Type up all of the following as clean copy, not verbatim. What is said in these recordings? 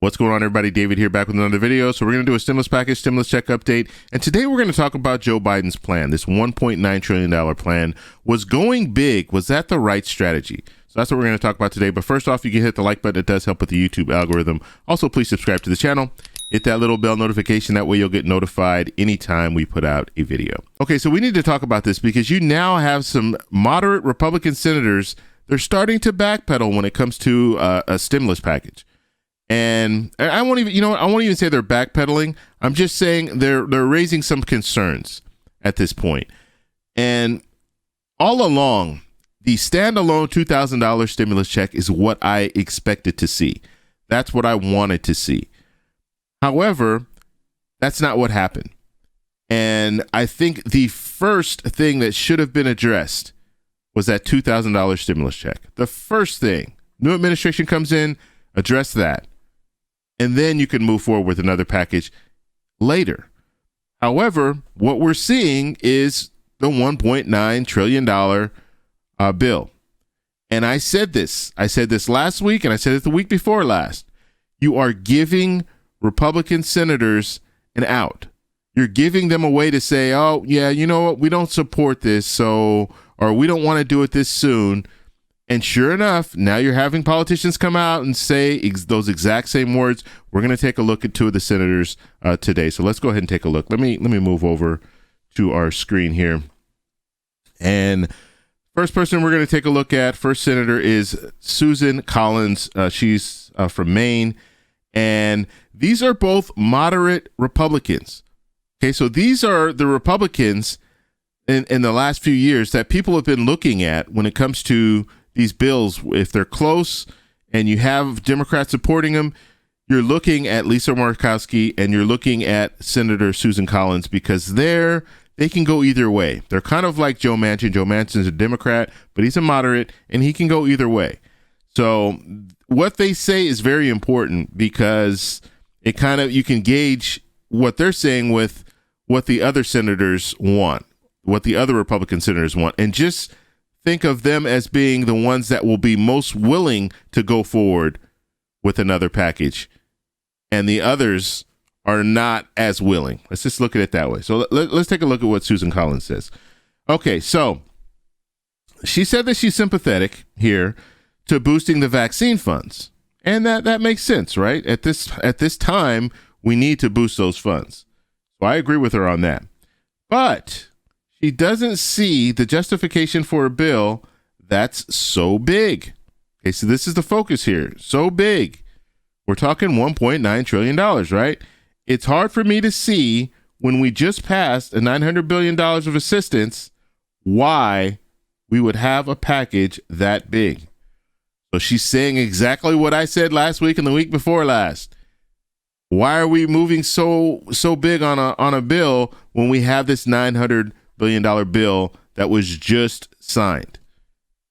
What's going on, everybody? David here, back with another video. So we're going to do a stimulus package, stimulus check update. And today we're going to talk about Joe Biden's plan. This $1.9 trillion plan was going big. Was that the right strategy? So that's what we're going to talk about today. But first off, you can hit the like button. It does help with the YouTube algorithm. Also, please subscribe to the channel. Hit that little bell notification. That way you'll get notified anytime we put out a video. Okay, so we need to talk about this because you now have some moderate Republican senators. They're starting to backpedal when it comes to a stimulus package. And I won't even, I won't even say they're backpedaling. I'm just saying they're raising some concerns at this point. And all along, the standalone $2,000 stimulus check is what I expected to see. That's what I wanted to see. However, that's not what happened. And I think the first thing that should have been addressed was that $2,000 stimulus check. The first thing, new administration comes in, address that. And then you can move forward with another package later. However, what we're seeing is the $1.9 trillion bill. And I said this last week, and I said it the week before last. You are giving Republican senators an out. You're giving them a way to say, oh, yeah, you know what? We don't support this, or we don't want to do it this soon. And sure enough, now you're having politicians come out and say those exact same words. We're going to take a look at two of the senators today. So let's go ahead and take a look. Let me move over to our screen here. And first person we're going to take a look at, first senator, is Susan Collins. She's from Maine. And these are both moderate Republicans. Okay, so these are the Republicans in the last few years that people have been looking at when it comes to these bills. If they're close and you have Democrats supporting them, you're looking at Lisa Murkowski and you're looking at Senator Susan Collins, because they can go either way. They're kind of like Joe Manchin. Joe Manchin's a Democrat, but he's a moderate and he can go either way. So what they say is very important, because it you can gauge what they're saying with what the other senators want, what the other Republican senators want, and just think of them as being the ones that will be most willing to go forward with another package, and the others are not as willing. Let's just look at it that way. So let's take a look at what Susan Collins says. Okay, so she said that she's sympathetic here to boosting the vaccine funds, and that makes sense, right? At this time, we need to boost those funds. So I agree with her on that, but she doesn't see the justification for a bill that's so big. Okay, so this is the focus here. So big. We're talking $1.9 trillion, right? It's hard for me to see, when we just passed a $900 billion of assistance, why we would have a package that big. So she's saying exactly what I said last week and the week before last. Why are we moving so big on a bill when we have this $900 billion bill that was just signed?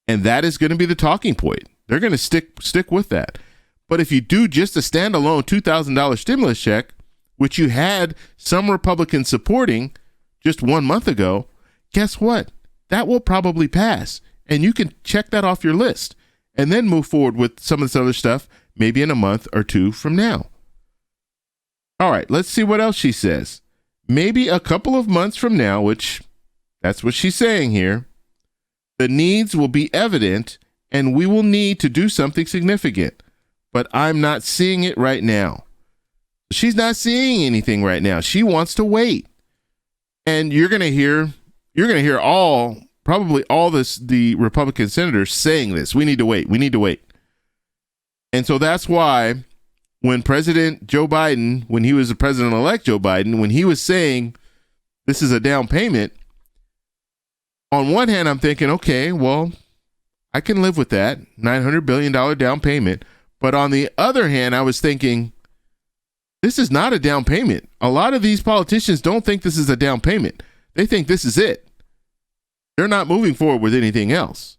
And that is going to be the talking point. They're going to stick with that. But if you do just a standalone $2,000 stimulus check, which you had some Republicans supporting just 1 month ago, guess what? That will probably pass. And you can check that off your list and then move forward with some of this other stuff, maybe in a month or two from now. All right, let's see what else she says. Maybe a couple of months from now, which that's what she's saying here, the needs will be evident and we will need to do something significant, but I'm not seeing it right now. She's not seeing anything right now. She wants to wait. And you're going to hear probably all the Republican senators saying this. We need to wait. We need to wait. And so that's why when President Joe Biden, when he was the president-elect Joe Biden, when he was saying this is a down payment, on one hand, I'm thinking, okay, well, I can live with that, $900 billion down payment. But on the other hand, I was thinking, this is not a down payment. A lot of these politicians don't think this is a down payment. They think this is it. They're not moving forward with anything else.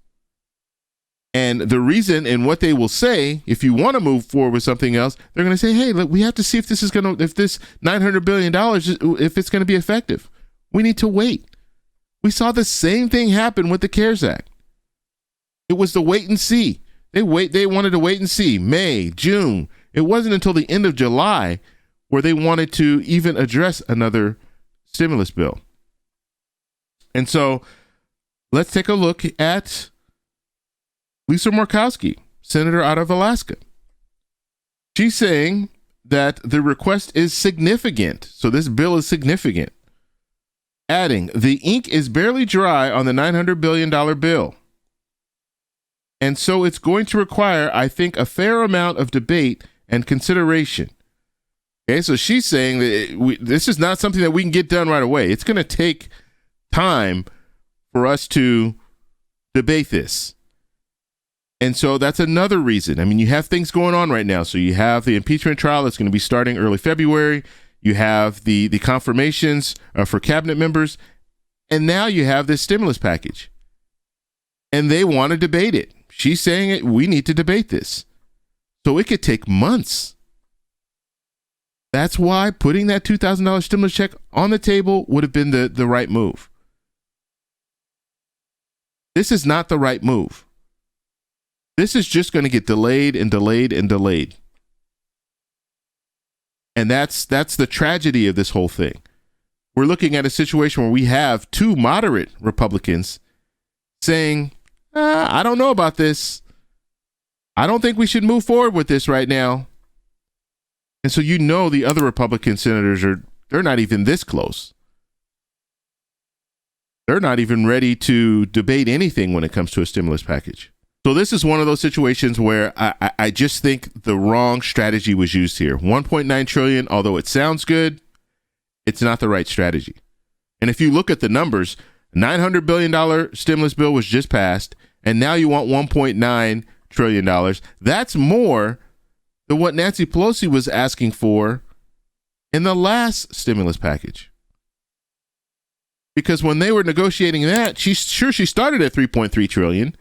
And the reason, and what they will say, if you want to move forward with something else, they're going to say, hey, look, we have to see if this $900 billion, if it's going to be effective. We need to wait. We saw the same thing happen with the CARES Act. It was the wait and see. They wanted to wait and see. May, June, It wasn't until the end of July where they wanted to even address another stimulus bill. And so let's take a look at Lisa Murkowski, senator out of Alaska. She's saying that the request is significant. So this bill is significant. Adding, the ink is barely dry on the $900 billion bill. And so it's going to require, I think, a fair amount of debate and consideration. Okay, so she's saying that this is not something that we can get done right away. It's going to take time for us to debate this. And so that's another reason. I mean, you have things going on right now. So you have the impeachment trial that's going to be starting early February. You have the confirmations for cabinet members. And now you have this stimulus package. And they want to debate it. She's saying we need to debate this. So it could take months. That's why putting that $2,000 stimulus check on the table would have been the right move. This is not the right move. This is just going to get delayed and delayed and delayed. And that's the tragedy of this whole thing. We're looking at a situation where we have two moderate Republicans saying, I don't know about this. I don't think we should move forward with this right now. And so the other Republican senators they're not even this close. They're not even ready to debate anything when it comes to a stimulus package. So this is one of those situations where I just think the wrong strategy was used here. $1.9 trillion, although it sounds good, it's not the right strategy. And if you look at the numbers, $900 billion stimulus bill was just passed, and now you want $1.9 trillion. That's more than what Nancy Pelosi was asking for in the last stimulus package. Because when they were negotiating that, she started at $3.3 trillion,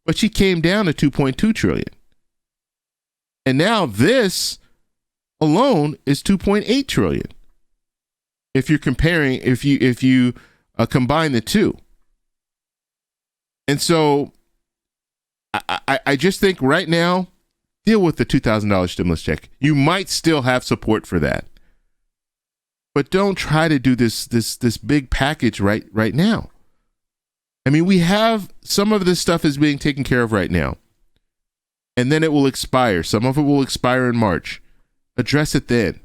but she came down to $2.2 trillion. And now this alone is $2.8 trillion. If you're comparing, if you combine the two. And so I just think right now, deal with the $2,000 stimulus check. You might still have support for that. But don't try to do this big package right now. I mean, we have some of this stuff is being taken care of right now. And then it will expire. Some of it will expire in March. Address it then.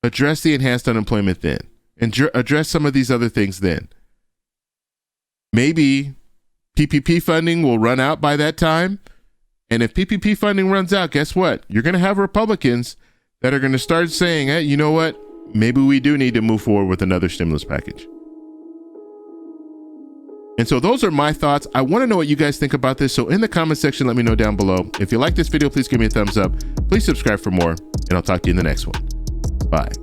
Address the enhanced unemployment then. And address some of these other things then. Maybe PPP funding will run out by that time. And if PPP funding runs out, guess what? You're going to have Republicans that are going to start saying, hey, you know what? Maybe we do need to move forward with another stimulus package. And so those are my thoughts. I want to know what you guys think about this. So in the comment section, let me know down below. If you like this video, please give me a thumbs up. Please subscribe for more, and I'll talk to you in the next one. Bye.